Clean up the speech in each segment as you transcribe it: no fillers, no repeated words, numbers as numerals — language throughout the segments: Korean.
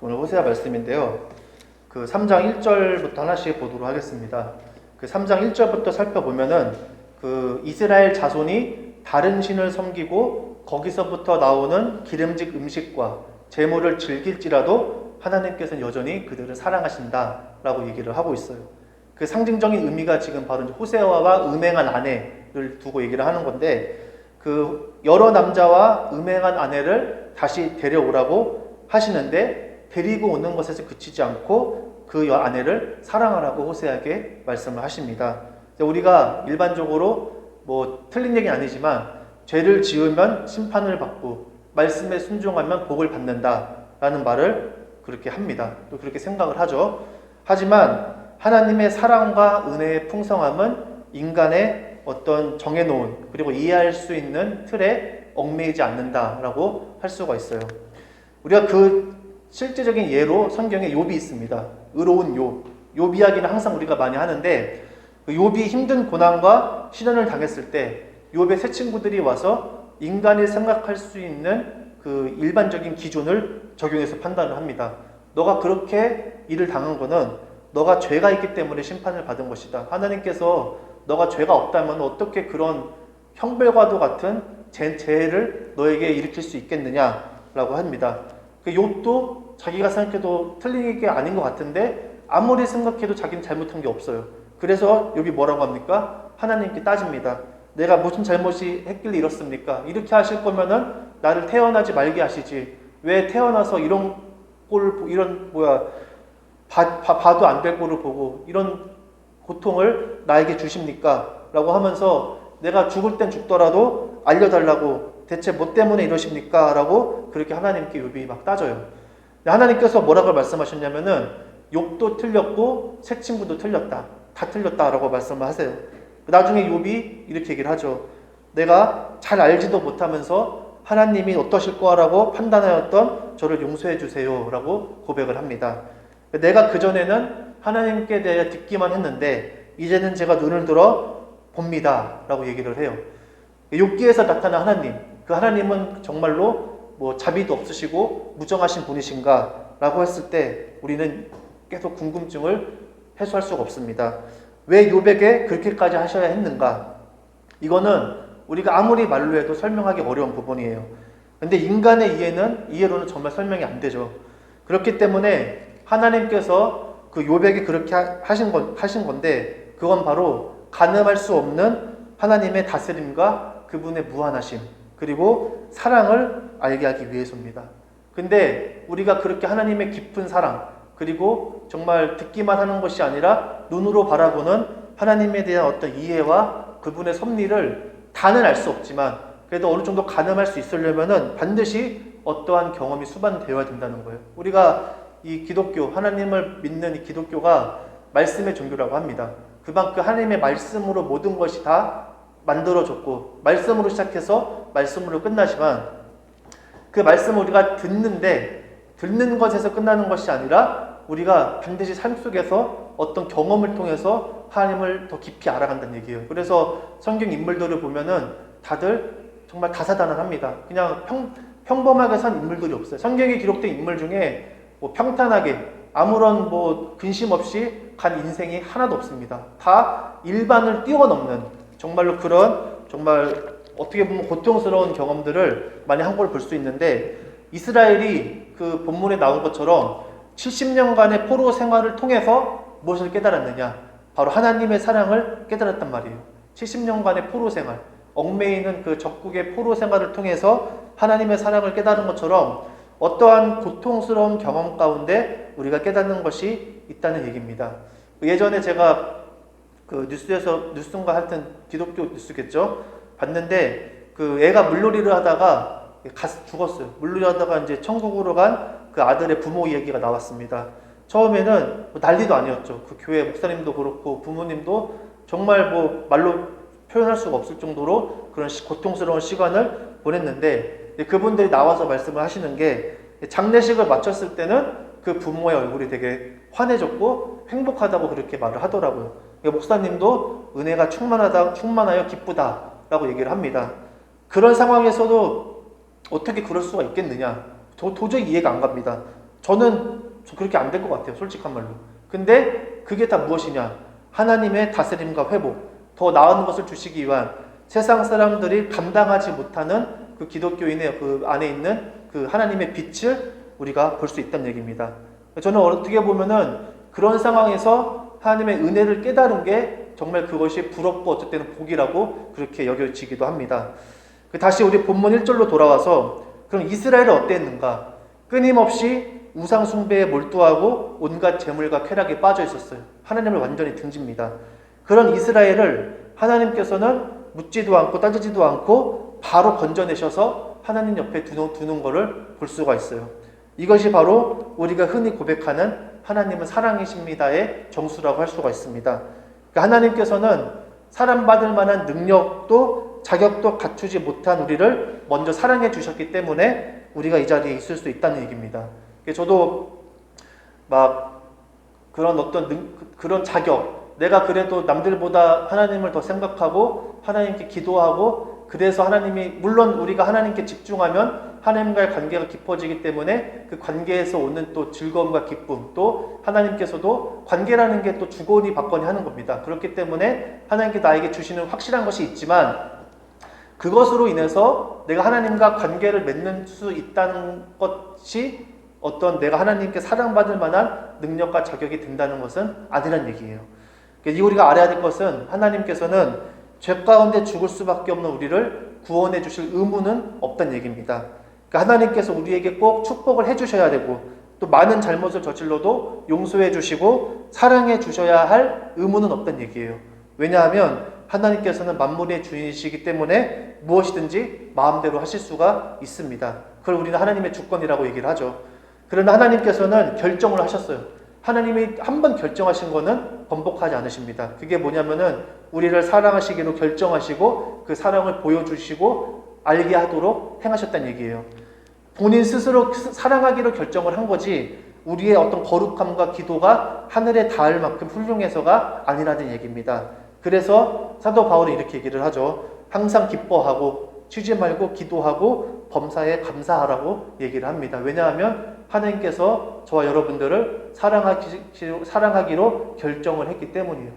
오늘 호세아 말씀인데요. 그 3장 1절부터 하나씩 보도록 하겠습니다. 그 3장 1절부터 살펴보면은 그 이스라엘 자손이 다른 신을 섬기고 거기서부터 나오는 기름진 음식과 재물을 즐길지라도 하나님께서는 여전히 그들을 사랑하신다라고 얘기를 하고 있어요. 그 상징적인 의미가 지금 바로 호세아와 음행한 아내를 두고 얘기를 하는 건데, 그 여러 남자와 음행한 아내를 다시 데려오라고 하시는데 데리고 오는 것에서 그치지 않고 그 아내를 사랑하라고 호세아에게 말씀을 하십니다. 우리가 일반적으로 뭐 틀린 얘기는 아니지만 죄를 지으면 심판을 받고 말씀에 순종하면 복을 받는다라는 말을 그렇게 합니다. 또 그렇게 생각을 하죠. 하지만 하나님의 사랑과 은혜의 풍성함은 인간의 어떤 정해놓은 그리고 이해할 수 있는 틀에 얽매이지 않는다라고 할 수가 있어요. 우리가 그 실제적인 예로 성경에 욥이 있습니다. 의로운 욥. 욥 이야기는 항상 우리가 많이 하는데, 그 욥이 힘든 고난과 시련을 당했을 때 욥의 세 친구들이 와서 인간이 생각할 수 있는 그 일반적인 기준을 적용해서 판단을 합니다. 너가 그렇게 일을 당한 거는 너가 죄가 있기 때문에 심판을 받은 것이다. 하나님께서 너가 죄가 없다면 어떻게 그런 형벌과도 같은 죄를 너에게 일으킬 수 있겠느냐라고 합니다. 그 욥도 자기가 생각해도 틀린 게 아닌 것 같은데 아무리 생각해도 자기는 잘못한 게 없어요. 그래서 욥이 뭐라고 합니까? 하나님께 따집니다. 내가 무슨 잘못이 했길래 이렇습니까? 이렇게 하실 거면은 나를 태어나지 말게 하시지. 왜 태어나서 이런 봐도 안 될 꼴을 보고 이런 고통을 나에게 주십니까? 라고 하면서 내가 죽을 땐 죽더라도 알려달라고, 대체 뭐 때문에 이러십니까? 라고 그렇게 하나님께 욥이 막 따져요. 하나님께서 뭐라고 말씀하셨냐면은 욥도 틀렸고 새 친구도 틀렸다. 다 틀렸다라고 말씀을 하세요. 나중에 욥이 이렇게 얘기를 하죠. 내가 잘 알지도 못하면서 하나님이 어떠실 거라고 판단하였던 저를 용서해 주세요 라고 고백을 합니다. 내가 그전에는 하나님께 대해 듣기만 했는데 이제는 제가 눈을 들어 봅니다 라고 얘기를 해요. 욥기에서 나타난 하나님, 그 하나님은 정말로 뭐 자비도 없으시고 무정하신 분이신가 라고 했을 때 우리는 계속 궁금증을 해소할 수가 없습니다. 왜 욥에게 그렇게까지 하셔야 했는가? 이거는 우리가 아무리 말로 해도 설명하기 어려운 부분이에요. 근데 인간의 이해로는 정말 설명이 안 되죠. 그렇기 때문에 하나님께서 그 욥에게 그렇게 하신 건데, 그건 바로 가늠할 수 없는 하나님의 다스림과 그분의 무한하심, 그리고 사랑을 알게 하기 위해서입니다. 근데 우리가 그렇게 하나님의 깊은 사랑, 그리고 정말 듣기만 하는 것이 아니라 눈으로 바라보는 하나님에 대한 어떤 이해와 그분의 섭리를 다는 알 수 없지만 그래도 어느 정도 가늠할 수 있으려면은 반드시 어떠한 경험이 수반되어야 된다는 거예요. 우리가 이 기독교, 하나님을 믿는 이 기독교가 말씀의 종교라고 합니다. 그만큼 하나님의 말씀으로 모든 것이 다 만들어졌고 말씀으로 시작해서 말씀으로 끝나지만, 그 말씀을 우리가 듣는 것에서 끝나는 것이 아니라 우리가 반드시 삶 속에서 어떤 경험을 통해서 하나님을 더 깊이 알아간다는 얘기예요. 그래서 성경 인물들을 보면은 다들 정말 다사다난합니다. 그냥 평범하게 산 인물들이 없어요. 성경에 기록된 인물 중에 뭐 평탄하게 아무런 뭐 근심 없이 간 인생이 하나도 없습니다. 다 일반을 뛰어넘는 정말로 그런 정말 어떻게 보면 고통스러운 경험들을 많이 한 걸 볼 수 있는데, 이스라엘이 그 본문에 나온 것처럼 70년간의 포로 생활을 통해서 무엇을 깨달았느냐? 바로 하나님의 사랑을 깨달았단 말이에요. 70년간의 포로 생활, 얽매이는 그 적국의 포로 생활을 통해서 하나님의 사랑을 깨달은 것처럼 어떠한 고통스러운 경험 가운데 우리가 깨닫는 것이 있다는 얘기입니다. 예전에 제가 그 뉴스인가 하여튼 기독교 뉴스겠죠? 봤는데 그 애가 물놀이를 하다가 죽었어요. 물놀이 하다가 이제 천국으로 간 그 아들의 부모 얘기가 나왔습니다. 처음에는 난리도 아니었죠. 그 교회 목사님도 그렇고 부모님도 정말 뭐 말로 표현할 수가 없을 정도로 그런 고통스러운 시간을 보냈는데, 그분들이 나와서 말씀을 하시는 게 장례식을 마쳤을 때는 그 부모의 얼굴이 되게 환해졌고 행복하다고 그렇게 말을 하더라고요. 목사님도 은혜가 충만하여 기쁘다라고 얘기를 합니다. 그런 상황에서도 어떻게 그럴 수가 있겠느냐? 도저히 이해가 안 갑니다. 저는 그렇게 안 될 것 같아요. 솔직한 말로. 근데 그게 다 무엇이냐? 하나님의 다스림과 회복, 더 나은 것을 주시기 위한 세상 사람들이 감당하지 못하는 그 기독교인의 그 안에 있는 그 하나님의 빛을 우리가 볼 수 있다는 얘기입니다. 저는 어떻게 보면은 그런 상황에서 하나님의 은혜를 깨달은 게 정말 그것이 부럽고 어쩔 때는 복이라고 그렇게 여겨지기도 합니다. 다시 우리 본문 1절로 돌아와서 그럼 이스라엘은 어땠는가? 끊임없이 우상 숭배에 몰두하고 온갖 재물과 쾌락에 빠져 있었어요. 하나님을 완전히 등집니다. 그런 이스라엘을 하나님께서는 묻지도 않고 따지지도 않고 바로 건져내셔서 하나님 옆에 두는 것을 볼 수가 있어요. 이것이 바로 우리가 흔히 고백하는 하나님은 사랑이십니다의 정수라고 할 수가 있습니다. 그러니까 하나님께서는 사랑받을 만한 능력도 자격도 갖추지 못한 우리를 먼저 사랑해 주셨기 때문에 우리가 이 자리에 있을 수 있다는 얘기입니다. 저도 막 그런 그런 자격, 내가 그래도 남들보다 하나님을 더 생각하고 하나님께 기도하고 그래서 하나님이, 물론 우리가 하나님께 집중하면 하나님과의 관계가 깊어지기 때문에 그 관계에서 오는 또 즐거움과 기쁨, 또 하나님께서도 관계라는 게 또 주거니 받거니 하는 겁니다. 그렇기 때문에 하나님께 나에게 주시는 확실한 것이 있지만 그것으로 인해서 내가 하나님과 관계를 맺는 수 있다는 것이 어떤 내가 하나님께 사랑받을 만한 능력과 자격이 된다는 것은 아니란 얘기예요. 우리가 알아야 될 것은 하나님께서는 죄 가운데 죽을 수밖에 없는 우리를 구원해 주실 의무는 없다는 얘기입니다. 하나님께서 우리에게 꼭 축복을 해 주셔야 되고 또 많은 잘못을 저질러도 용서해 주시고 사랑해 주셔야 할 의무는 없다는 얘기예요. 왜냐하면 하나님께서는 만물의 주인이시기 때문에 무엇이든지 마음대로 하실 수가 있습니다. 그걸 우리는 하나님의 주권이라고 얘기를 하죠. 그러나 하나님께서는 결정을 하셨어요. 하나님이 한번 결정하신 거는 번복하지 않으십니다. 그게 뭐냐면은 우리를 사랑하시기로 결정하시고 그 사랑을 보여주시고 알게 하도록 행하셨다는 얘기예요. 본인 스스로 사랑하기로 결정을 한 거지 우리의 어떤 거룩함과 기도가 하늘에 닿을 만큼 훌륭해서가 아니라는 얘기입니다. 그래서 사도 바울이 이렇게 얘기를 하죠. 항상 기뻐하고 쉬지 말고 기도하고 범사에 감사하라고 얘기를 합니다. 왜냐하면 하나님께서 저와 여러분들을 사랑하기로 결정을 했기 때문이에요.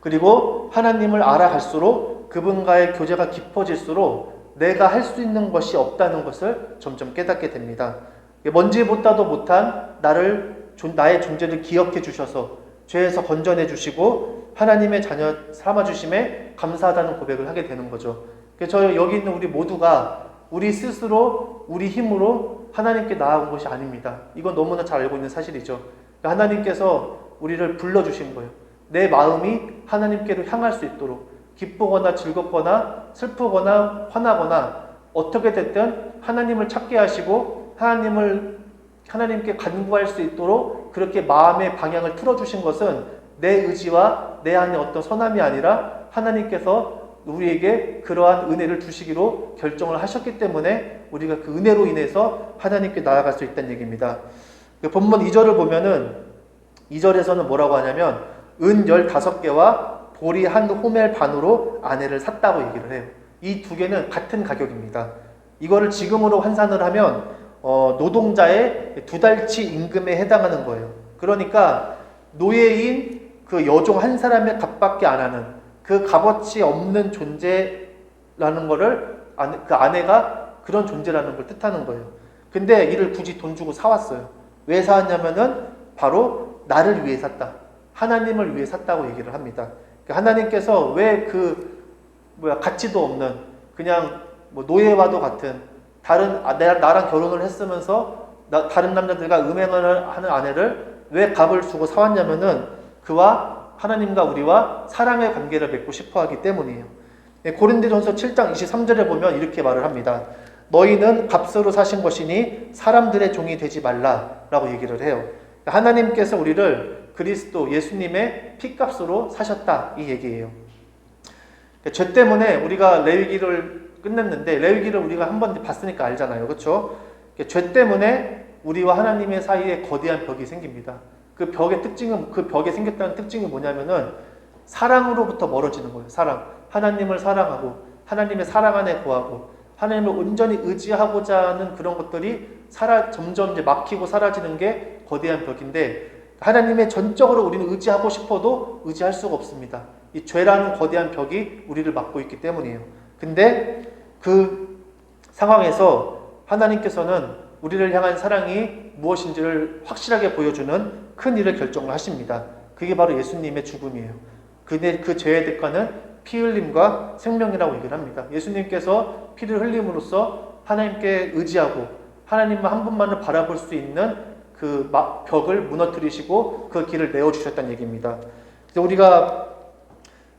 그리고 하나님을 알아갈수록 그분과의 교제가 깊어질수록 내가 할 수 있는 것이 없다는 것을 점점 깨닫게 됩니다. 먼지보다도 못한 나의 존재를 기억해 주셔서 죄에서 건져내 주시고 하나님의 자녀 삼아주심에 감사하다는 고백을 하게 되는 거죠. 그래서 여기 있는 우리 모두가 우리 스스로 우리 힘으로 하나님께 나아온 것이 아닙니다. 이건 너무나 잘 알고 있는 사실이죠. 하나님께서 우리를 불러주신 거예요. 내 마음이 하나님께로 향할 수 있도록 기쁘거나 즐겁거나 슬프거나 화나거나 어떻게 됐든 하나님을 찾게 하시고 하나님께 간구할 수 있도록 그렇게 마음의 방향을 틀어주신 것은 내 의지와 내 안에 어떤 선함이 아니라 하나님께서 우리에게 그러한 은혜를 주시기로 결정을 하셨기 때문에 우리가 그 은혜로 인해서 하나님께 나아갈 수 있다는 얘기입니다. 본문 2절을 보면은 2절에서는 뭐라고 하냐면 은 15개와 보리 한 호멜 반으로 아내를 샀다고 얘기를 해요. 이 두 개는 같은 가격입니다. 이거를 지금으로 환산을 하면 노동자의 2달치 임금에 해당하는 거예요. 그러니까 노예인 그 여종 한 사람의 값밖에 안 하는 그 값어치 없는 존재라는 거를 그 아내가 그런 존재라는 걸 뜻하는 거예요. 근데 이를 굳이 돈 주고 사왔어요. 왜 사왔냐면은 바로 나를 위해 샀다. 하나님을 위해 샀다고 얘기를 합니다. 하나님께서 왜 가치도 없는 그냥 노예와도 같은 나랑 결혼을 했으면서 다른 남자들과 음행을 하는 아내를 왜 값을 주고 사왔냐면은 그와 하나님과 우리와 사랑의 관계를 맺고 싶어 하기 때문이에요. 고린도전서 7장 23절에 보면 이렇게 말을 합니다. 너희는 값으로 사신 것이니 사람들의 종이 되지 말라라고 얘기를 해요. 하나님께서 우리를 그리스도 예수님의 피값으로 사셨다 이 얘기예요. 죄 때문에 우리가 레위기를 끝냈는데 레위기를 우리가 한번 봤으니까 알잖아요. 그렇죠? 죄 때문에 우리와 하나님의 사이에 거대한 벽이 생깁니다. 그 벽의 특징은 그 벽에 생겼다는 특징이 뭐냐면은 사랑으로부터 멀어지는 거예요. 사랑. 하나님을 사랑하고 하나님의 사랑 안에 거하고 하나님을 온전히 의지하고자 하는 그런 것들이 점점 이제 막히고 사라지는 게 거대한 벽인데, 하나님의 전적으로 우리는 의지하고 싶어도 의지할 수가 없습니다. 이 죄라는 거대한 벽이 우리를 막고 있기 때문이에요. 근데 그 상황에서 하나님께서는 우리를 향한 사랑이 무엇인지를 확실하게 보여주는 큰 일을 결정을 하십니다. 그게 바로 예수님의 죽음이에요. 그 죄의 대가는 피 흘림과 생명이라고 얘기를 합니다. 예수님께서 피를 흘림으로써 하나님께 의지하고 하나님만 한 분만을 바라볼 수 있는 그 벽을 무너뜨리시고 그 길을 내어주셨다는 얘기입니다.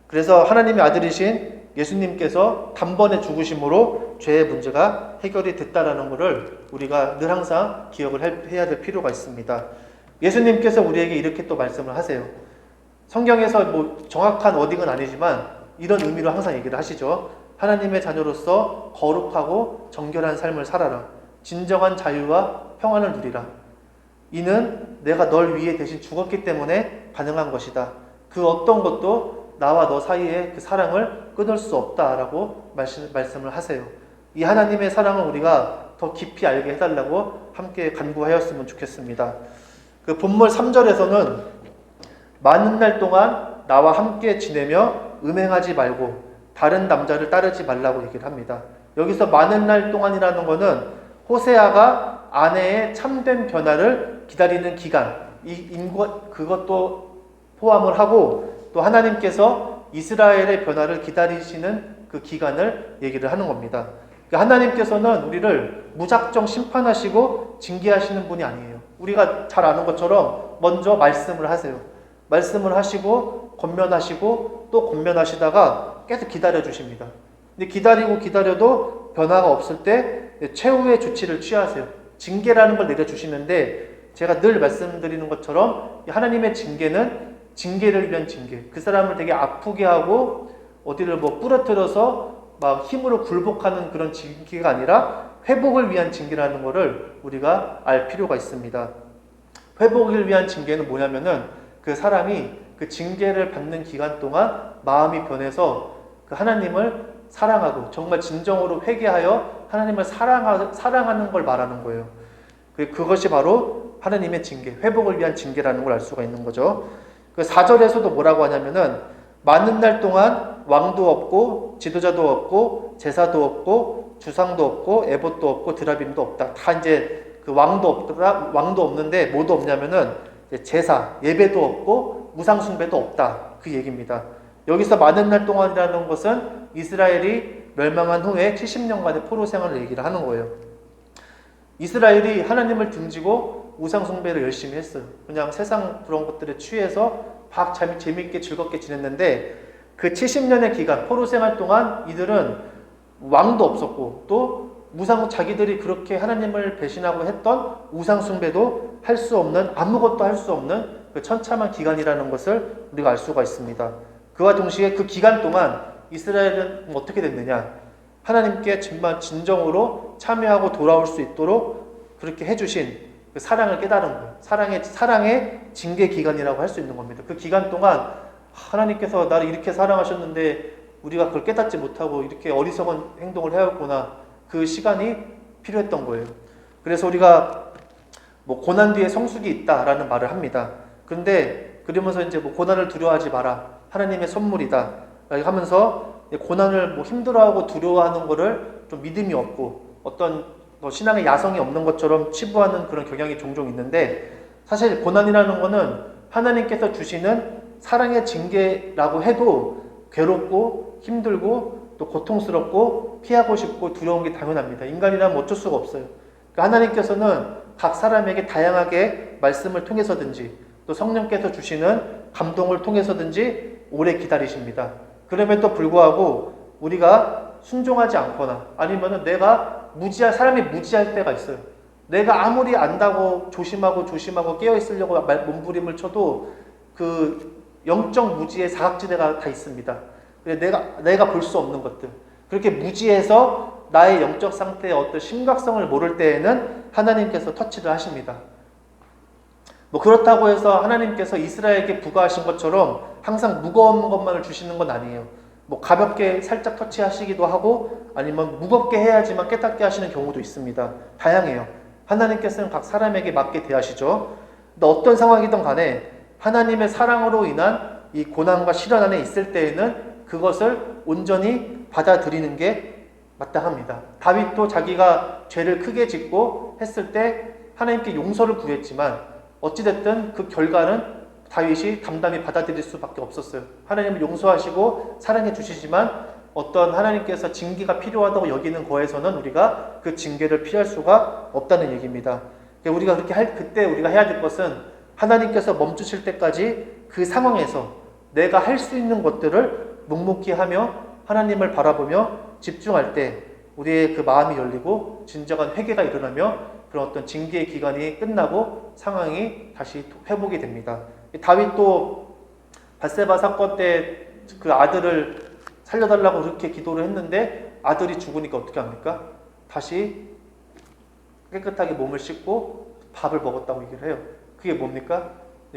그래서 하나님의 아들이신 예수님께서 단번에 죽으심으로 죄의 문제가 해결이 됐다라는 것을 우리가 늘 항상 기억을 해야 될 필요가 있습니다. 예수님께서 우리에게 이렇게 또 말씀을 하세요. 성경에서 뭐 정확한 워딩은 아니지만 이런 의미로 항상 얘기를 하시죠. 하나님의 자녀로서 거룩하고 정결한 삶을 살아라. 진정한 자유와 평안을 누리라. 이는 내가 널 위해 대신 죽었기 때문에 가능한 것이다. 그 어떤 것도 나와 너 사이의 그 사랑을 끊을 수 없다라고 말씀을 하세요. 이 하나님의 사랑을 우리가 더 깊이 알게 해달라고 함께 간구하였으면 좋겠습니다. 그 본문 3절에서는 많은 날 동안 나와 함께 지내며 음행하지 말고 다른 남자를 따르지 말라고 얘기를 합니다. 여기서 많은 날 동안이라는 것은 호세아가 아내의 참된 변화를 기다리는 기간, 그것도 포함을 하고 또 하나님께서 이스라엘의 변화를 기다리시는 그 기간을 얘기를 하는 겁니다. 하나님께서는 우리를 무작정 심판하시고 징계하시는 분이 아니에요. 우리가 잘 아는 것처럼 먼저 말씀을 하세요. 말씀을 하시고 권면하시고 또 권면하시다가 계속 기다려 주십니다. 근데 기다려도 변화가 없을 때 최후의 조치를 취하세요. 징계라는 걸 내려주시는데 제가 늘 말씀드리는 것처럼 하나님의 징계는 징계를 위한 징계. 그 사람을 되게 아프게 하고 어디를 뭐 부러뜨려서 막 힘으로 굴복하는 그런 징계가 아니라 회복을 위한 징계라는 것을 우리가 알 필요가 있습니다. 회복을 위한 징계는 뭐냐면은 그 사람이 그 징계를 받는 기간 동안 마음이 변해서 그 하나님을 사랑하고 정말 진정으로 회개하여 하나님을 사랑하는 걸 말하는 거예요. 그것이 바로 하나님의 징계, 회복을 위한 징계라는 걸 알 수가 있는 거죠. 그 4절에서도 뭐라고 하냐면은 많은 날 동안 왕도 없고 지도자도 없고 제사도 없고 주상도 없고 에봇도 없고 드라빔도 없다. 다 이제 그 왕도 없는데 뭐도 없냐면은 제사, 예배도 없고 우상숭배도 없다. 그 얘기입니다. 여기서 많은 날 동안이라는 것은 이스라엘이 멸망한 후에 70년간의 포로 생활을 얘기를 하는 거예요. 이스라엘이 하나님을 등지고 우상숭배를 열심히 했어요. 그냥 세상 그런 것들에 취해서 막 재밌게 즐겁게 지냈는데 그 70년의 기간, 포로 생활 동안 이들은 왕도 없었고 또 자기들이 그렇게 하나님을 배신하고 했던 우상숭배도 할 수 없는, 아무것도 할 수 없는 그 천참한 기간이라는 것을 우리가 알 수가 있습니다. 그와 동시에 그 기간 동안 이스라엘은 어떻게 됐느냐? 하나님께 정말 진정으로 참여하고 돌아올 수 있도록 그렇게 해주신 그 사랑을 깨달은 거예요. 사랑의 징계 기간이라고 할 수 있는 겁니다. 그 기간 동안 하나님께서 나를 이렇게 사랑하셨는데 우리가 그걸 깨닫지 못하고 이렇게 어리석은 행동을 해왔구나. 그 시간이 필요했던 거예요. 그래서 우리가 뭐 고난 뒤에 성숙이 있다라는 말을 합니다. 그런데 그러면서 이제 뭐 고난을 두려워하지 마라. 하나님의 선물이다. 하면서 고난을 뭐 힘들어하고 두려워하는 거를 좀 믿음이 없고 어떤 신앙의 야성이 없는 것처럼 치부하는 그런 경향이 종종 있는데 사실 고난이라는 거는 하나님께서 주시는 사랑의 징계라고 해도 괴롭고 힘들고 또 고통스럽고 피하고 싶고 두려운 게 당연합니다. 인간이라면 어쩔 수가 없어요. 그러니까 하나님께서는 각 사람에게 다양하게 말씀을 통해서든지 또 성령께서 주시는 감동을 통해서든지 오래 기다리십니다. 그럼에도 불구하고 우리가 순종하지 않거나 아니면은 사람이 무지할 때가 있어요. 내가 아무리 안다고 조심하고 깨어있으려고 몸부림을 쳐도 그 영적 무지의 사각지대가 다 있습니다. 내가 볼 수 없는 것들. 그렇게 무지해서 나의 영적 상태의 어떤 심각성을 모를 때에는 하나님께서 터치를 하십니다. 뭐 그렇다고 해서 하나님께서 이스라엘에게 부과하신 것처럼 항상 무거운 것만을 주시는 건 아니에요. 뭐 가볍게 살짝 터치하시기도 하고 아니면 무겁게 해야지만 깨닫게 하시는 경우도 있습니다. 다양해요. 하나님께서는 각 사람에게 맞게 대하시죠. 근데 어떤 상황이든 간에 하나님의 사랑으로 인한 이 고난과 시련 안에 있을 때에는 그것을 온전히 받아들이는 게 마땅합니다. 다윗도 자기가 죄를 크게 짓고 했을 때 하나님께 용서를 구했지만 어찌됐든 그 결과는 다윗이 담담히 받아들일 수밖에 없었어요. 하나님을 용서하시고 사랑해 주시지만 어떤 하나님께서 징계가 필요하다고 여기는 거에서는 우리가 그 징계를 피할 수가 없다는 얘기입니다. 우리가 그때 우리가 해야 될 것은 하나님께서 멈추실 때까지 그 상황에서 내가 할 수 있는 것들을 묵묵히 하며 하나님을 바라보며 집중할 때 우리의 그 마음이 열리고 진정한 회개가 일어나며 그런 어떤 징계의 기간이 끝나고 상황이 다시 회복이 됩니다. 다윗도 밧세바 사건 때 그 아들을 살려달라고 그렇게 기도를 했는데 아들이 죽으니까 어떻게 합니까? 다시 깨끗하게 몸을 씻고 밥을 먹었다고 얘기를 해요. 그게 뭡니까?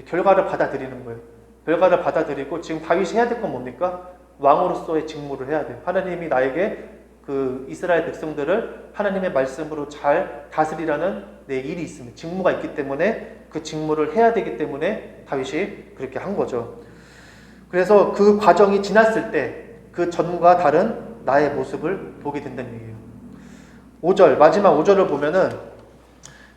결과를 받아들이는 거예요. 결과를 받아들이고 지금 다윗이 해야 될 건 뭡니까? 왕으로서의 직무를 해야 돼요. 하나님이 나에게 그 이스라엘 백성들을 하나님의 말씀으로 잘 다스리라는 내 일이 있습니다. 직무가 있기 때문에 그 직무를 해야 되기 때문에 다윗이 그렇게 한 거죠. 그래서 그 과정이 지났을 때 그 전과 다른 나의 모습을 보게 된다는 얘기예요. 5절, 마지막 5절을 보면은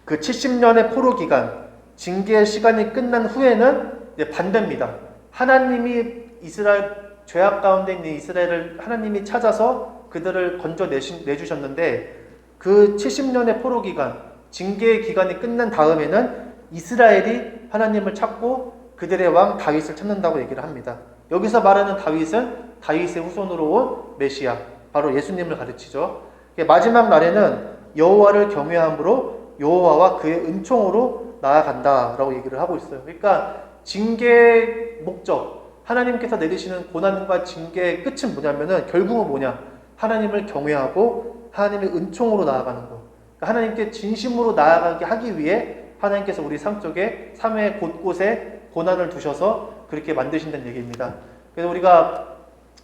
그 70년의 포로 기간, 징계의 시간이 끝난 후에는 반대입니다. 하나님이 이스라엘 죄악 가운데 있는 이스라엘을 하나님이 찾아서 그들을 건져 내주셨는데 그 70년의 포로 기간, 징계의 기간이 끝난 다음에는 이스라엘이 하나님을 찾고 그들의 왕 다윗을 찾는다고 얘기를 합니다. 여기서 말하는 다윗은 다윗의 후손으로 온 메시아, 바로 예수님을 가르치죠. 마지막 날에는 여호와를 경외함으로 여호와와 그의 은총으로 나아간다라고 얘기를 하고 있어요. 그러니까 징계의 목적, 하나님께서 내리시는 고난과 징계의 끝은 뭐냐면은 결국은 뭐냐? 하나님을 경외하고 하나님의 은총으로 나아가는 것. 그러니까 하나님께 진심으로 나아가게 하기 위해 하나님께서 우리 삶 속에 삶의 곳곳에 고난을 두셔서 그렇게 만드신다는 얘기입니다. 그래서 우리가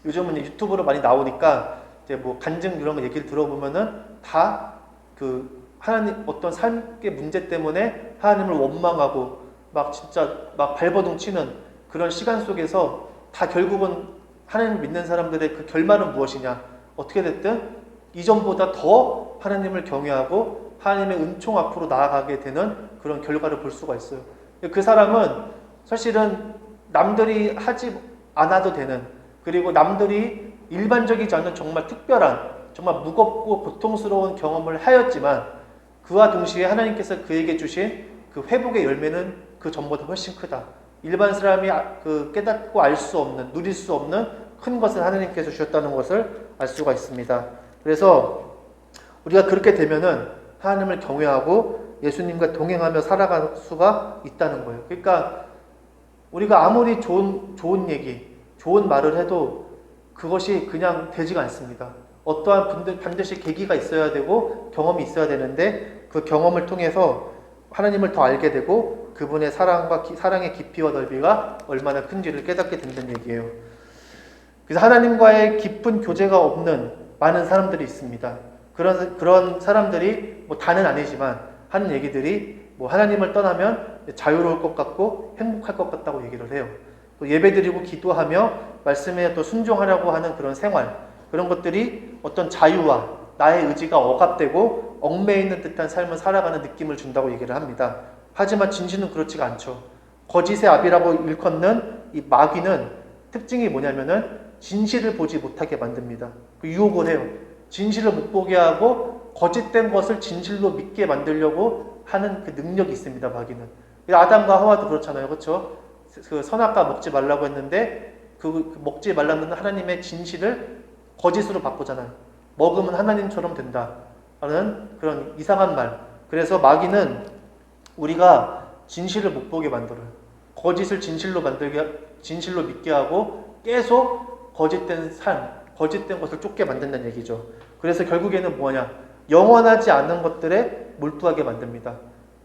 요즘은 유튜브로 많이 나오니까 이제 뭐 간증 이런 거 얘기를 들어보면은 다 그 하나님 어떤 삶의 문제 때문에 하나님을 원망하고 막 진짜 막 발버둥 치는 그런 시간 속에서 다 결국은 하나님 믿는 사람들의 그 결말은 무엇이냐? 어떻게 됐든 이전보다 더 하나님을 경외하고 하나님의 은총 앞으로 나아가게 되는 그런 결과를 볼 수가 있어요. 그 사람은 사실은 남들이 하지 않아도 되는, 그리고 남들이 일반적이지 않은 정말 특별한, 정말 무겁고 고통스러운 경험을 하였지만 그와 동시에 하나님께서 그에게 주신 그 회복의 열매는 그 전보다 훨씬 크다. 일반 사람이 그 깨닫고 알 수 없는, 누릴 수 없는 큰 것을 하나님께서 주셨다는 것을 알 수가 있습니다. 그래서 우리가 그렇게 되면은 하나님을 경외하고 예수님과 동행하며 살아갈 수가 있다는 거예요. 그러니까 우리가 아무리 좋은 얘기, 좋은 말을 해도 그것이 그냥 되지가 않습니다. 어떠한 반드시 계기가 있어야 되고 경험이 있어야 되는데 그 경험을 통해서 하나님을 더 알게 되고 그분의 사랑의 깊이와 넓이가 얼마나 큰지를 깨닫게 된다는 얘기예요. 그래서 하나님과의 깊은 교제가 없는 많은 사람들이 있습니다. 그런 사람들이 뭐 다는 아니지만 하는 얘기들이 뭐 하나님을 떠나면 자유로울 것 같고 행복할 것 같다고 얘기를 해요. 또 예배드리고 기도하며 말씀에 또 순종하려고 하는 그런 생활, 그런 것들이 어떤 자유와 나의 의지가 억압되고 얽매이는 듯한 삶을 살아가는 느낌을 준다고 얘기를 합니다. 하지만 진실은 그렇지가 않죠. 거짓의 압이라고 일컫는 이 마귀는 특징이 뭐냐면은 진실을 보지 못하게 만듭니다. 그 유혹을 해요. 진실을 못 보게 하고 거짓된 것을 진실로 믿게 만들려고 하는 그 능력이 있습니다. 마귀는. 아담과 하와도 그렇잖아요. 그렇죠? 그 선악과 먹지 말라고 했는데 그 먹지 말라는 하나님의 진실을 거짓으로 바꾸잖아요. 먹으면 하나님처럼 된다 라는 그런 이상한 말. 그래서 마귀는 우리가 진실을 못 보게 만들어요. 거짓을 진실로 믿게 하고 계속 거짓된 삶, 거짓된 것을 쫓게 만든다는 얘기죠. 그래서 결국에는 뭐냐? 영원하지 않은 것들에 몰두하게 만듭니다.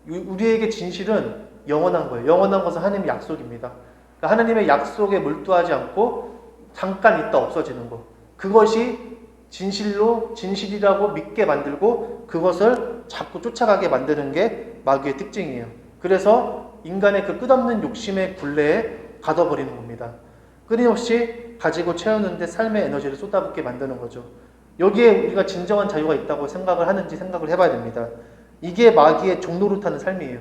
우리에게 진실은 영원한 거예요. 영원한 것은 하나님의 약속입니다. 그러니까 하나님의 약속에 몰두하지 않고 잠깐 있다 없어지는 거. 그것이 진실이라고 믿게 만들고 그것을 자꾸 쫓아가게 만드는 게 마귀의 특징이에요. 그래서 인간의 그 끝없는 욕심의 굴레에 가둬버리는 겁니다. 끊임없이 가지고 채우는데 삶의 에너지를 쏟아붓게 만드는 거죠. 여기에 우리가 진정한 자유가 있다고 생각을 하는지 생각을 해봐야 됩니다. 이게 마귀의 종노릇하는 삶이에요.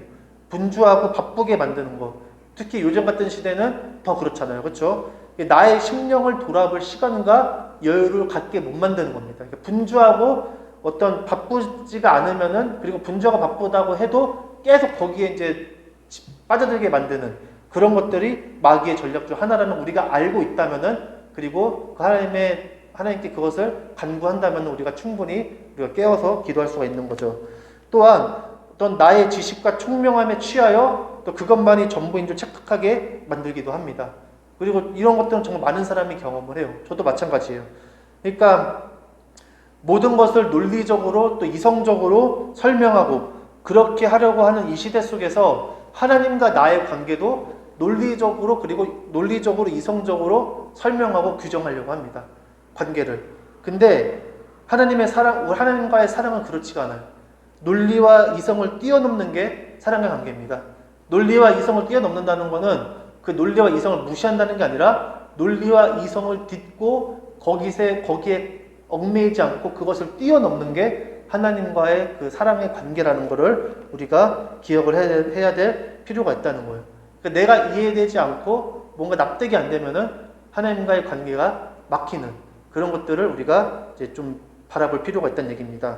분주하고 바쁘게 만드는 거. 특히 요즘 같은 시대는 더 그렇잖아요. 그렇죠? 나의 심령을 돌아볼 시간과 여유를 갖게 못 만드는 겁니다. 그러니까 분주하고 어떤 바쁘지가 않으면은, 그리고 분주하고 바쁘다고 해도 계속 거기에 이제 빠져들게 만드는 그런 것들이 마귀의 전략 중 하나라는 우리가 알고 있다면은, 그리고 그 하나님께 그것을 간구한다면 우리가 충분히 우리가 깨어서 기도할 수가 있는 거죠. 또한 어떤 나의 지식과 총명함에 취하여 또 그것만이 전부인 줄 착각하게 만들기도 합니다. 그리고 이런 것들은 정말 많은 사람이 경험을 해요. 저도 마찬가지예요. 그러니까 모든 것을 논리적으로 또 이성적으로 설명하고 그렇게 하려고 하는 이 시대 속에서 하나님과 나의 관계도 논리적으로, 그리고 논리적으로 이성적으로 설명하고 규정하려고 합니다. 관계를. 근데 하나님과의 사랑은 그렇지가 않아요. 논리와 이성을 뛰어넘는 게 사랑의 관계입니다. 논리와 이성을 뛰어넘는다는 것은 그 논리와 이성을 무시한다는 게 아니라 논리와 이성을 딛고 거기에 얽매이지 않고 그것을 뛰어넘는 게 하나님과의 그 사랑의 관계라는 것을 우리가 기억을 해야 될 필요가 있다는 거예요. 그러니까 내가 이해되지 않고 뭔가 납득이 안 되면은 하나님과의 관계가 막히는 그런 것들을 우리가 이제 좀 바라볼 필요가 있다는 얘기입니다.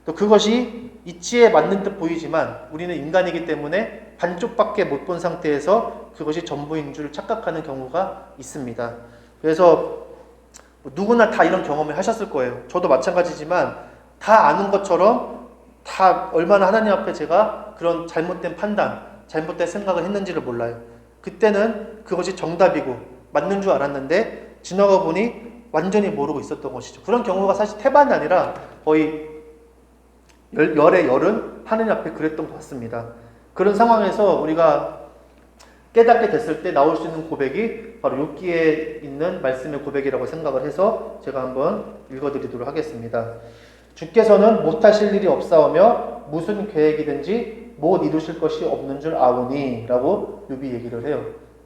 또 그것이 이치에 맞는 듯 보이지만 우리는 인간이기 때문에 반쪽밖에 못 본 상태에서 그것이 전부인 줄 착각하는 경우가 있습니다. 그래서 누구나 다 이런 경험을 하셨을 거예요. 저도 마찬가지지만 다 아는 것처럼 다 얼마나 하나님 앞에 제가 그런 잘못된 판단, 잘못된 생각을 했는지를 몰라요. 그때는 그것이 정답이고 맞는 줄 알았는데 지나가 보니 완전히 모르고 있었던 것이죠. 그런 경우가 사실 태반이 아니라 거의 열의 열은 하나님 앞에 그랬던 것 같습니다. 그런 상황에서 우리가 깨닫게 됐을 때 나올 수 있는 고백이 바로 욥기에 있는 말씀의 고백이라고 생각을 해서 제가 한번 읽어드리도록 하겠습니다. 주께서는 못하실 일이 없사오며 무슨 계획이든지 못 이루실 것이 없는 줄 아오니 라고 욥이 얘기를 해요.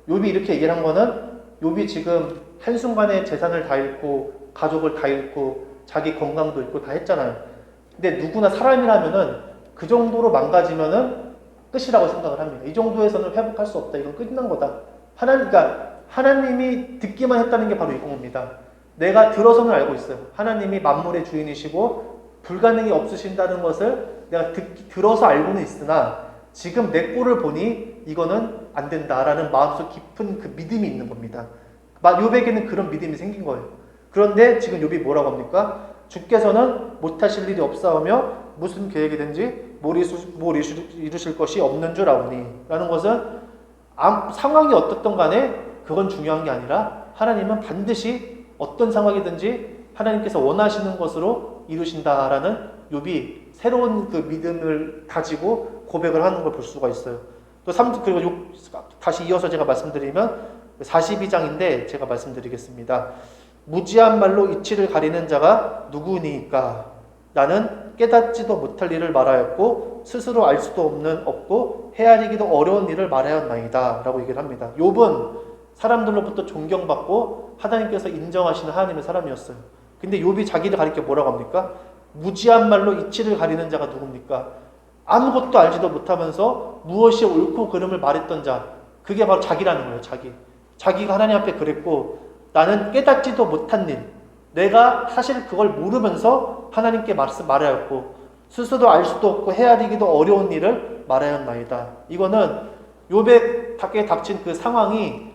욥이 이렇게 얘기를 한 거는 욥이 지금 한순간에 재산을 다 잃고 가족을 다 잃고 자기 건강도 잃고 다 했잖아요. 근데 누구나 사람이라면은 그 정도로 망가지면은 끝이라고 생각을 합니다. 이 정도에서는 회복할 수 없다. 이건 끝난 거다. 그러니까 하나님이 듣기만 했다는 게 바로 이겁니다. 내가 들어서는 알고 있어요. 하나님이 만물의 주인이시고 불가능이 없으신다는 것을 내가 들어서 알고는 있으나 지금 내 꼴을 보니 이거는 안 된다라는 마음속 깊은 그 믿음이 있는 겁니다. 욥에게는 그런 믿음이 생긴 거예요. 그런데 지금 욥이 뭐라고 합니까? 주께서는 못하실 일이 없사오며 무슨 계획이든지 뭘 이루실 것이 없는 줄 아오니 라는 것은 상황이 어떻든 간에 그건 중요한 게 아니라 하나님은 반드시 어떤 상황이든지 하나님께서 원하시는 것으로 이루신다라는 욥이 새로운 그 믿음을 가지고 고백을 하는 걸 볼 수가 있어요. 또 그리고 다시 이어서 제가 말씀드리면 42장인데 제가 말씀드리겠습니다. 무지한 말로 이치를 가리는 자가 누구니까? 나는 깨닫지도 못할 일을 말하였고 스스로 알 수도 없고 헤아리기도 어려운 일을 말하였나이다 라고 얘기를 합니다. 욥은 사람들로부터 존경받고 하나님께서 인정하시는 하나님의 사람이었어요. 근데 욥이 자기를 가리켜 뭐라고 합니까? 무지한 말로 이치를 가리는 자가 누굽니까? 아무것도 알지도 못하면서 무엇이 옳고 그름을 말했던 자, 그게 바로 자기라는 거예요. 자기가 하나님 앞에 그랬고 나는 깨닫지도 못한 일, 내가 사실 그걸 모르면서 하나님께 말하였고 스스로 알 수도 없고 헤아리기도 어려운 일을 말하였나이다. 이거는 욥에게 닥친 그 상황이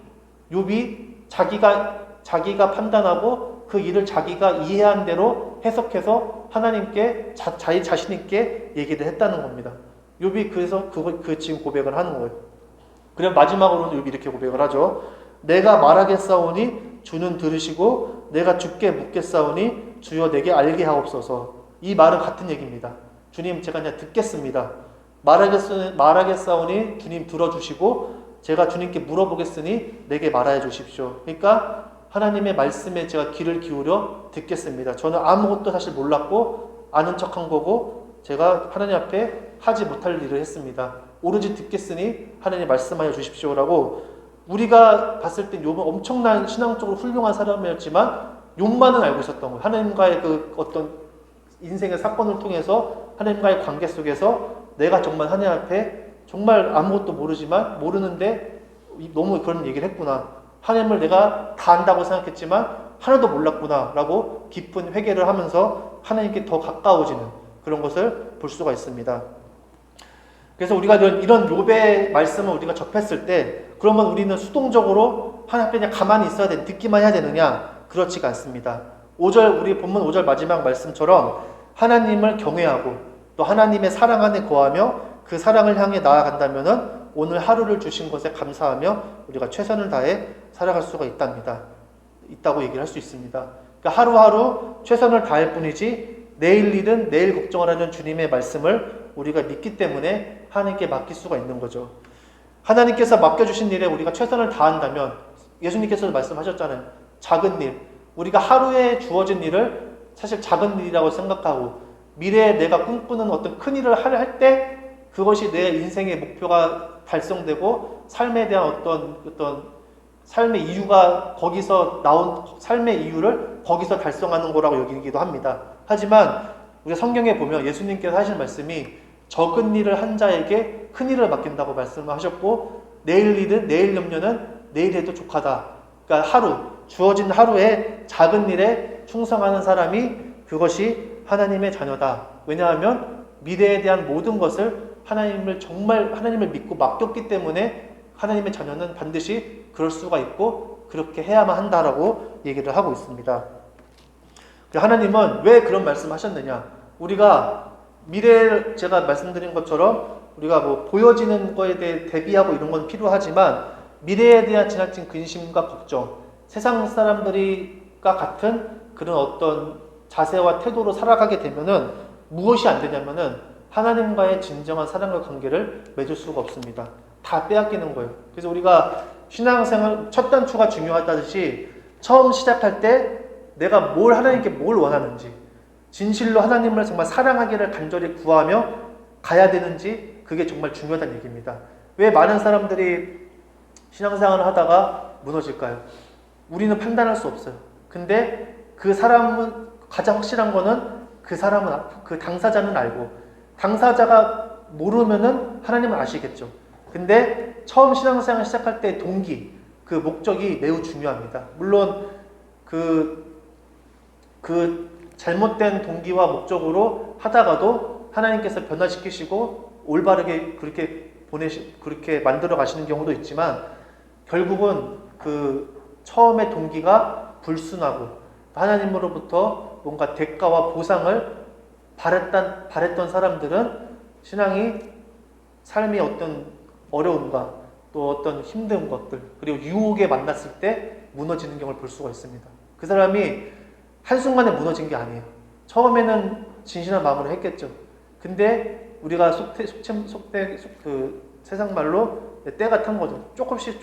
욥이 자기가 판단하고 그 일을 자기가 이해한 대로 해석해서 하나님께 자신 있게 얘기를 했다는 겁니다. 욥이 그래서 그 지금 고백을 하는 거예요. 그럼 마지막으로는 욥이 이렇게 고백을 하죠. 내가 말하겠사오니 주는 들으시고 내가 주께 묻겠사오니 주여 내게 알게 하옵소서. 이 말은 같은 얘기입니다. 주님 제가 그냥 듣겠습니다. 말하겠사오니 주님 들어주시고 제가 주님께 물어보겠으니 내게 말하여 주십시오. 그러니까 하나님의 말씀에 제가 귀를 기울여 듣겠습니다. 저는 아무것도 사실 몰랐고 아는 척한 거고 제가 하나님 앞에 하지 못할 일을 했습니다. 오로지 듣겠으니 하나님 말씀하여 주십시오라고. 우리가 봤을 때 욥은 엄청난 신앙적으로 훌륭한 사람이었지만 욥만은 알고 있었던 거예요. 하나님과의 그 어떤 인생의 사건을 통해서 하나님과의 관계 속에서 내가 정말 하나님 앞에 정말 아무것도 모르는데 너무 그런 얘기를 했구나. 하나님을 내가 다 안다고 생각했지만 하나도 몰랐구나 라고 깊은 회개를 하면서 하나님께 더 가까워지는 그런 것을 볼 수가 있습니다. 그래서 우리가 이런 욥의 말씀을 우리가 접했을 때 그러면 우리는 수동적으로 하나님 앞에 그냥 가만히 있어야 돼, 듣기만 해야 되느냐? 그렇지가 않습니다. 5절, 우리 본문 5절 마지막 말씀처럼 하나님을 경외하고 또 하나님의 사랑 안에 거하며 그 사랑을 향해 나아간다면은 오늘 하루를 주신 것에 감사하며 우리가 최선을 다해 살아갈 수가 있다고 얘기를 할 수 있습니다. 그러니까 하루하루 최선을 다할 뿐이지 내일 일은 내일 걱정하라는 주님의 말씀을 우리가 믿기 때문에 하나님께 맡길 수가 있는 거죠. 하나님께서 맡겨주신 일에 우리가 최선을 다한다면 예수님께서도 말씀하셨잖아요. 작은 일, 우리가 하루에 주어진 일을 사실 작은 일이라고 생각하고 미래에 내가 꿈꾸는 어떤 큰 일을 할 때 그것이 내 인생의 목표가 달성되고 삶에 대한 어떤 삶의 이유가 거기서 나온 삶의 이유를 거기서 달성하는 거라고 여기기도 합니다. 하지만 우리가 성경에 보면 예수님께서 하신 말씀이 적은 일을 한 자에게 큰 일을 맡긴다고 말씀을 하셨고 내일 일은 내일 염려는 내일 해도 족하다. 그러니까 주어진 하루에 작은 일에 충성하는 사람이 그것이 하나님의 자녀다. 왜냐하면 미래에 대한 모든 것을 하나님을 믿고 맡겼기 때문에 하나님의 자녀는 반드시 그럴 수가 있고 그렇게 해야만 한다라고 얘기를 하고 있습니다. 하나님은 왜 그런 말씀하셨느냐? 우리가 미래를 제가 말씀드린 것처럼 우리가 보여지는 거에 대해 대비하고 이런 건 필요하지만 미래에 대한 지나친 근심과 걱정, 세상 사람들과 같은 그런 어떤 자세와 태도로 살아가게 되면은 무엇이 안 되냐면은 하나님과의 진정한 사랑과 관계를 맺을 수가 없습니다. 다 빼앗기는 거예요. 그래서 우리가 신앙생활 첫 단추가 중요하다듯이 처음 시작할 때 내가 하나님께 뭘 원하는지, 진실로 하나님을 정말 사랑하기를 간절히 구하며 가야 되는지 그게 정말 중요하다는 얘기입니다. 왜 많은 사람들이 신앙생활을 하다가 무너질까요? 우리는 판단할 수 없어요. 근데 그 사람은 가장 확실한 거는 그 당사자는 알고 당사자가 모르면은 하나님은 아시겠죠. 근데 처음 신앙생활 시작할 때 동기, 그 목적이 매우 중요합니다. 물론 그 잘못된 동기와 목적으로 하다가도 하나님께서 변화시키시고 올바르게 그렇게 만들어 가시는 경우도 있지만 결국은 그 처음의 동기가 불순하고 하나님으로부터 뭔가 대가와 보상을 바랬던 사람들은 삶의 어떤 어려움과 또 어떤 힘든 것들 그리고 유혹에 만났을 때 무너지는 경우를 볼 수가 있습니다. 그 사람이 한순간에 무너진 게 아니에요. 처음에는 진실한 마음으로 했겠죠. 근데 우리가 세상 말로 때가 탄 거죠. 조금씩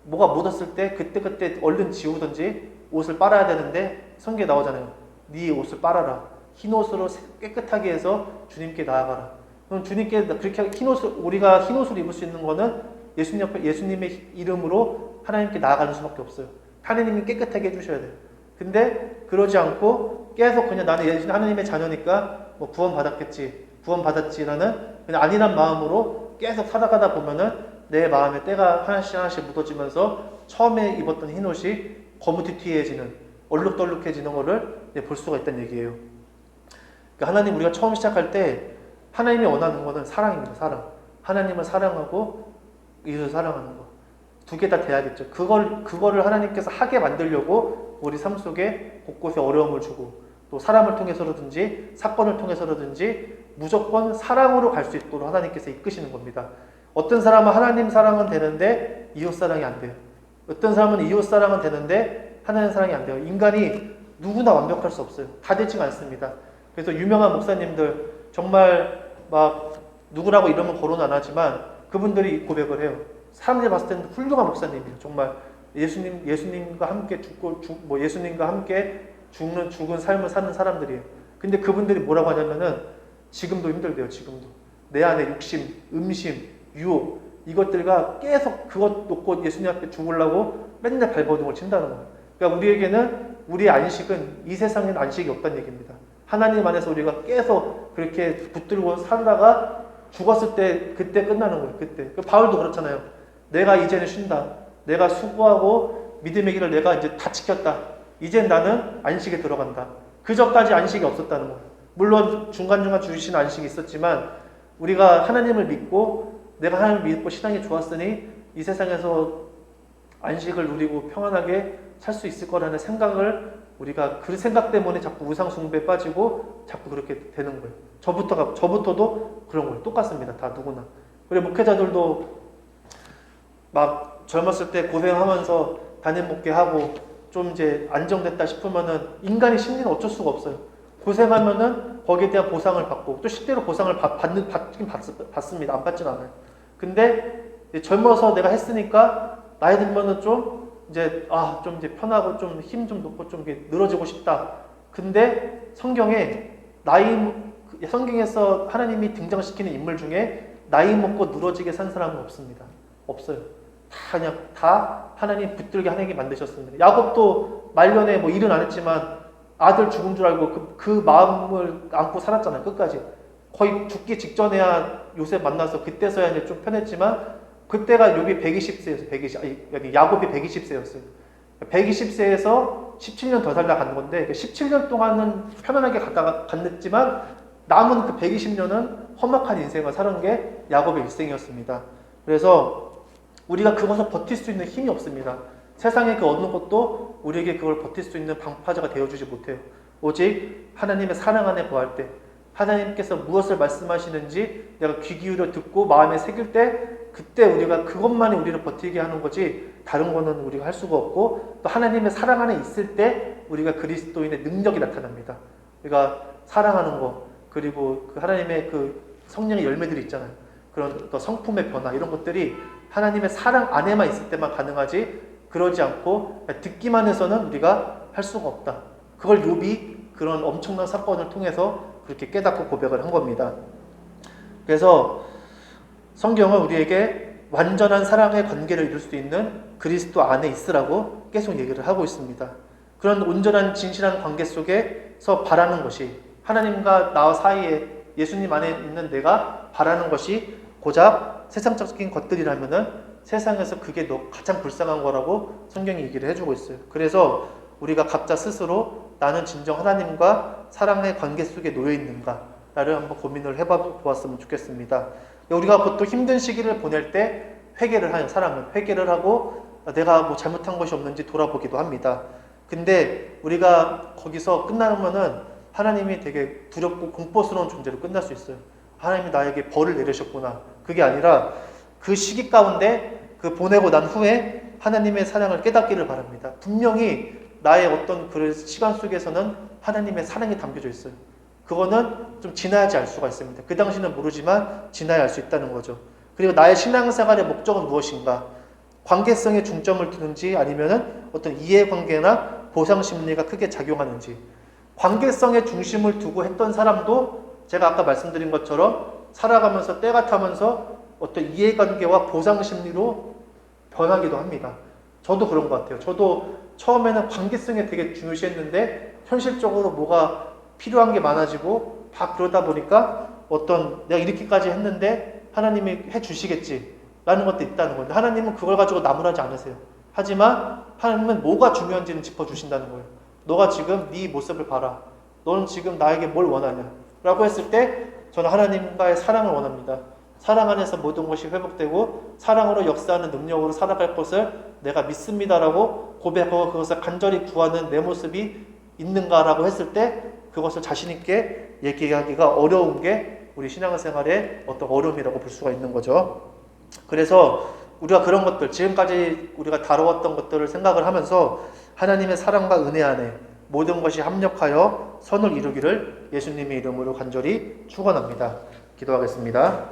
뭐가 묻었을 때 그때 얼른 지우든지 옷을 빨아야 되는데 성경에 나오잖아요. 네 옷을 빨아라. 흰 옷으로 깨끗하게 해서 주님께 나아가라. 그럼 주님께 그렇게 우리가 흰 옷을 입을 수 있는 거는 예수님의 이름으로 하나님께 나아가는 수밖에 없어요. 하나님이 깨끗하게 해주셔야 돼요. 근데 그러지 않고 계속 그냥 나는 하나님의 자녀니까 구원 받았지라는 그냥 안일한 마음으로 계속 살아가다 보면은 내 마음에 때가 하나씩 묻어지면서 처음에 입었던 흰 옷이 거무튀튀해지는 얼룩덜룩해지는 거를 볼 수가 있다는 얘기예요. 그러니까 하나님 우리가 처음 시작할 때 하나님이 원하는 거는 사랑입니다. 사랑. 하나님을 사랑하고 이웃을 사랑하는 거. 두 개 다 돼야겠죠. 그거를 하나님께서 하게 만들려고 우리 삶 속에 곳곳에 어려움을 주고 또 사람을 통해서라든지 사건을 통해서라든지 무조건 사랑으로 갈 수 있도록 하나님께서 이끄시는 겁니다. 어떤 사람은 하나님 사랑은 되는데 이웃 사랑이 안 돼요. 어떤 사람은 이웃 사랑은 되는데 하나님 사랑이 안 돼요. 인간이 누구나 완벽할 수 없어요. 다 되지가 않습니다. 그래서 유명한 목사님들 정말 누구라고 이름은 거론 안 하지만 그분들이 고백을 해요. 사람들이 봤을 때는 훌륭한 목사님이에요. 정말 예수님과 함께 예수님과 함께 죽은 삶을 사는 사람들이에요. 근데 그분들이 뭐라고 하냐면은 지금도 힘들대요. 지금도 내 안에 욕심, 음심, 유혹 이것들과 계속 그것 놓고 예수님 앞에 죽으려고 맨날 발버둥을 친다는 거예요. 그러니까 우리에게는 우리의 안식은 이 세상에는 안식이 없다는 얘기입니다. 하나님 안에서 우리가 계속 그렇게 붙들고 살다가 죽었을 때 그때 끝나는 거예요. 그때. 바울도 그렇잖아요. 내가 이제는 쉰다. 내가 수고하고 믿음의 길을 내가 이제 다 지켰다. 이제 나는 안식에 들어간다. 그전까지 안식이 없었다는 거예요. 물론 중간중간 주신 안식이 있었지만 우리가 하나님을 믿고 내가 하나님을 믿고 신앙이 좋았으니 이 세상에서 안식을 누리고 평안하게 살 수 있을 거라는 생각을 우리가 그 생각 때문에 자꾸 우상 숭배에 빠지고 자꾸 그렇게 되는 거예요. 저부터도 그런 거예요. 똑같습니다. 다 누구나. 그리고 목회자들도 막 젊었을 때 고생하면서 담임 목회하고 좀 이제 안정됐다 싶으면은 인간의 심리는 어쩔 수가 없어요. 고생하면은 거기에 대한 보상을 받고 또 실제로 보상을 받긴 받습니다. 안 받진 않아요. 근데 젊어서 내가 했으니까 나이 들면은 좀 이제 좀 이제 편하고 좀 힘 좀 놓고 좀 이렇게 늘어지고 싶다. 근데 성경에서 하나님이 등장시키는 인물 중에 나이 먹고 늘어지게 산 사람은 없습니다. 없어요. 다 하나님 붙들게 하나님이 만드셨습니다. 야곱도 말년에 뭐 일은 안 했지만 아들 죽은 줄 알고 그 마음을 안고 살았잖아요. 끝까지. 거의 죽기 직전에야 요셉 만나서 그때서야 이제 좀 편했지만 그때가 야곱이 120세였어요. 120세에서 17년 더 살다 간 건데 17년 동안은 편안하게 갔지만 남은 그 120년은 험악한 인생을 사는 게 야곱의 일생이었습니다. 그래서 우리가 그것을 버틸 수 있는 힘이 없습니다. 세상에 그 어느 것도 우리에게 그걸 버틸 수 있는 방파제가 되어주지 못해요. 오직 하나님의 사랑 안에 거할 때 하나님께서 무엇을 말씀하시는지 내가 귀 기울여 듣고 마음에 새길 때 그때 우리가 그것만이 우리를 버티게 하는 거지 다른 거는 우리가 할 수가 없고 또 하나님의 사랑 안에 있을 때 우리가 그리스도인의 능력이 나타납니다. 우리가 사랑하는 거 그리고 그 하나님의 그 성령의 열매들이 있잖아요. 그런 또 성품의 변화 이런 것들이 하나님의 사랑 안에만 있을 때만 가능하지 그러지 않고 듣기만 해서는 우리가 할 수가 없다. 그걸 욥이 그런 엄청난 사건을 통해서 그렇게 깨닫고 고백을 한 겁니다. 그래서 성경은 우리에게 완전한 사랑의 관계를 이룰 수 있는 그리스도 안에 있으라고 계속 얘기를 하고 있습니다. 그런 온전한 진실한 관계 속에서 바라는 것이 하나님과 나 사이에 예수님 안에 있는 내가 바라는 것이 고작 세상적인 것들이라면은 세상에서 그게 가장 불쌍한 거라고 성경이 얘기를 해주고 있어요. 그래서 우리가 각자 스스로 나는 진정 하나님과 사랑의 관계 속에 놓여 있는가를 한번 고민을 해보았으면 좋겠습니다. 우리가 보통 힘든 시기를 보낼 때 회개를 하고 내가 뭐 잘못한 것이 없는지 돌아보기도 합니다. 근데 우리가 거기서 끝나면은 하나님이 되게 두렵고 공포스러운 존재로 끝날 수 있어요. 하나님이 나에게 벌을 내리셨구나. 그게 아니라 그 시기 가운데 그 보내고 난 후에 하나님의 사랑을 깨닫기를 바랍니다. 분명히 나의 어떤 그 시간 속에서는 하나님의 사랑이 담겨져 있어요. 그거는 좀 지나야지 알 수가 있습니다. 그 당시는 모르지만 지나야 알 수 있다는 거죠. 그리고 나의 신앙생활의 목적은 무엇인가? 관계성에 중점을 두는지 아니면은 어떤 이해관계나 보상심리가 크게 작용하는지. 관계성에 중심을 두고 했던 사람도 제가 아까 말씀드린 것처럼 살아가면서 때가 타면서 어떤 이해관계와 보상심리로 변하기도 합니다. 저도 그런 것 같아요. 저도 처음에는 관계성에 되게 중요시했는데 현실적으로 뭐가 필요한 게 많아지고 다 그러다 보니까 어떤 내가 이렇게까지 했는데 하나님이 해주시겠지 라는 것도 있다는 건데 하나님은 그걸 가지고 나무라지 않으세요. 하지만 하나님은 뭐가 중요한지는 짚어주신다는 거예요. 너가 지금 네 모습을 봐라. 너는 지금 나에게 뭘 원하냐 라고 했을 때 저는 하나님과의 사랑을 원합니다. 사랑 안에서 모든 것이 회복되고 사랑으로 역사하는 능력으로 살아갈 것을 내가 믿습니다라고 고백하고 그것을 간절히 구하는 내 모습이 있는가라고 했을 때 그것을 자신 있게 얘기하기가 어려운 게 우리 신앙생활의 어떤 어려움이라고 볼 수가 있는 거죠. 그래서 우리가 그런 것들, 지금까지 우리가 다루었던 것들을 생각을 하면서 하나님의 사랑과 은혜 안에 모든 것이 합력하여 선을 이루기를 예수님의 이름으로 간절히 축원합니다. 기도하겠습니다.